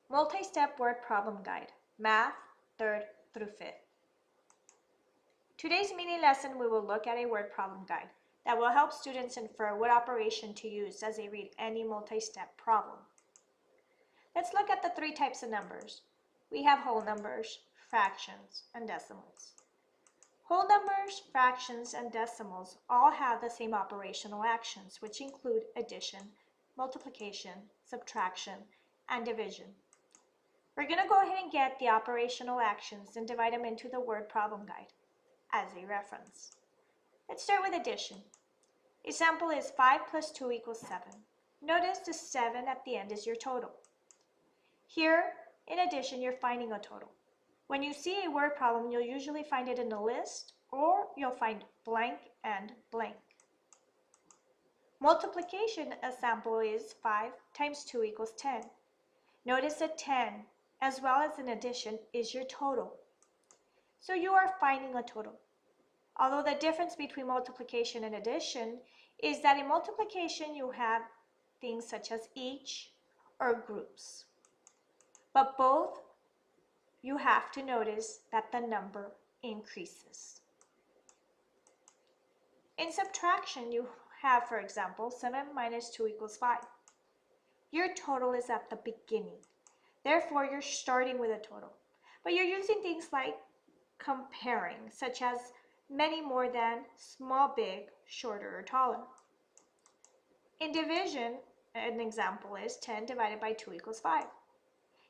Multi-Step Word Problem Guide, Math, 3rd through 5th. Today's mini lesson, we will look at a word problem guide that will help students infer what operation to use as they read any multi-step problem. Let's look at the three types of numbers. We have whole numbers, fractions, and decimals. Whole numbers, fractions, and decimals all have the same operational actions, which include addition, multiplication, subtraction, and division. We're going to go ahead and get the operational actions and divide them into the word problem guide as a reference. Let's start with addition. Example is 5 plus 2 equals 7. Notice the 7 at the end is your total. Here, in addition, you're finding a total. When you see a word problem, you'll usually find it in a list, or you'll find blank and blank. Multiplication, a sample is 5 times 2 equals 10. Notice that 10, as well as an addition, is your total. So you are finding a total. Although the difference between multiplication and addition is that in multiplication you have things such as each or groups. But both, you have to notice that the number increases. In subtraction, you have, for example, 7 minus 2 equals 5. Your total is at the beginning. Therefore, you're starting with a total. But you're using things like comparing, such as many more than, small, big, shorter, or taller. In division, an example is 10 divided by 2 equals 5.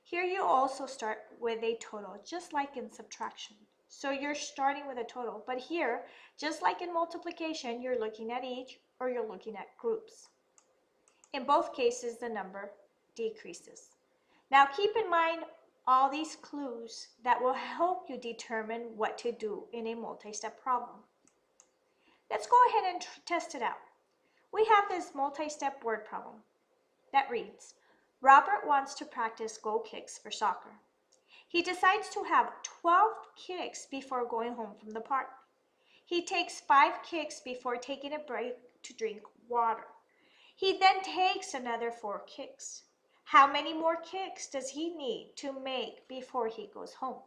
Here you also start with a total, just like in subtraction. So you're starting with a total, but here, just like in multiplication, you're looking at each or you're looking at groups. In both cases, the number decreases. Now keep in mind all these clues that will help you determine what to do in a multi-step problem. Let's go ahead and test it out. We have this multi-step word problem that reads, Robert wants to practice goal kicks for soccer. He decides to have 12 kicks before going home from the park. He takes 5 kicks before taking a break to drink water. He then takes another 4 kicks. How many more kicks does he need to make before he goes home?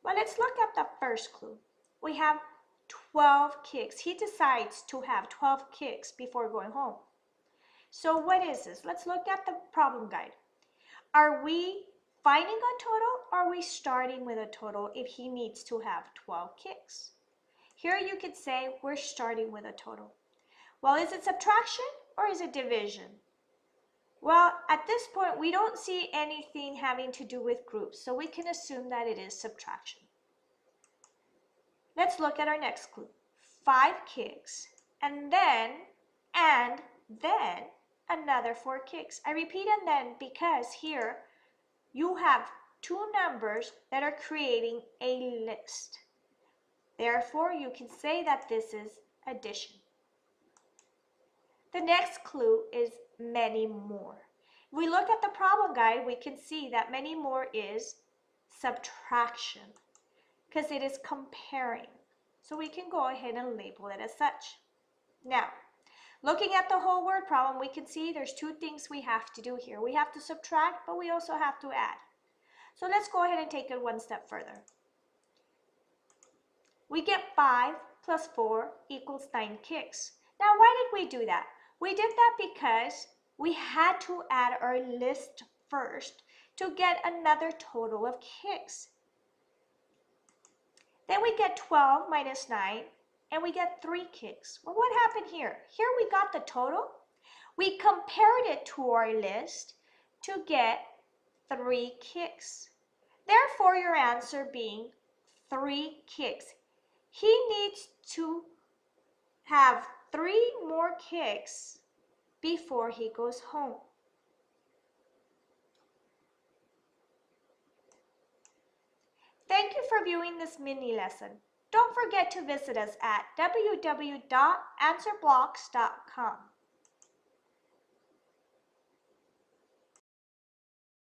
Well, let's look at the first clue. We have 12 kicks. He decides to have 12 kicks before going home. So what is this? Let's look at the problem guide. Are we finding a total, or are we starting with a total if he needs to have 12 kicks? Here you could say we're starting with a total. Well, is it subtraction or is it division? Well, at this point, we don't see anything having to do with groups, so we can assume that it is subtraction. Let's look at our next clue. 5 kicks, and then another 4 kicks. I repeat and then because here you have 2 numbers that are creating a list. Therefore, you can say that this is addition. The next clue is many more. If we look at the problem guide, we can see that many more is subtraction because it is comparing. So we can go ahead and label it as such. Now, looking at the whole word problem, we can see there's 2 things we have to do here. We have to subtract, but we also have to add. So let's go ahead and take it one step further. We get 5 plus 4 equals 9 kicks. Now, why did we do that? We did that because we had to add our list first to get another total of kicks. Then we get 12 minus 9, and we get 3 kicks. Well, what happened here? Here we got the total. We compared it to our list to get 3 kicks. Therefore, your answer being 3 kicks. He needs to have 3 more kicks before he goes home. Thank you for viewing this mini lesson. Don't forget to visit us at www.answerblocks.com.